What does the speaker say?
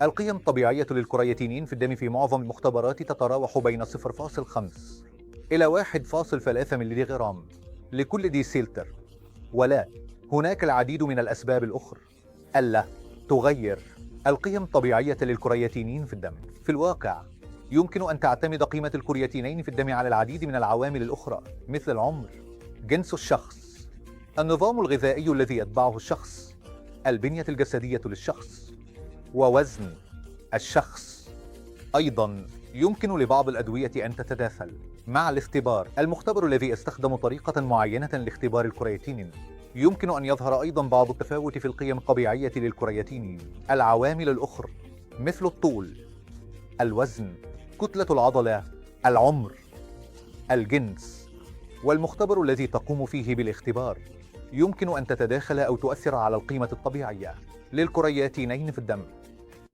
القيم الطبيعية للكرياتينين في الدم في معظم المختبرات تتراوح بين 0.5 إلى 1.3 ملغ لكل ديسيلتر. ولا هناك العديد من الأسباب الأخرى ألا تغير القيم الطبيعية للكرياتينين في الدم. في الواقع يمكن أن تعتمد قيمة الكرياتينين في الدم على العديد من العوامل الأخرى مثل العمر، جنس الشخص، النظام الغذائي الذي يتبعه الشخص، البنية الجسدية للشخص، ووزن الشخص. أيضاً يمكن لبعض الأدوية أن تتداخل مع الاختبار. المختبر الذي يستخدم طريقة معينة لاختبار الكرياتينين يمكن أن يظهر أيضاً بعض التفاوت في القيم الطبيعية للكرياتينين. العوامل الأخرى مثل الطول، الوزن، كتلة العضلة، العمر، الجنس، والمختبر الذي تقوم فيه بالاختبار يمكن أن تتداخل أو تؤثر على القيمة الطبيعية للكرياتينين في الدم.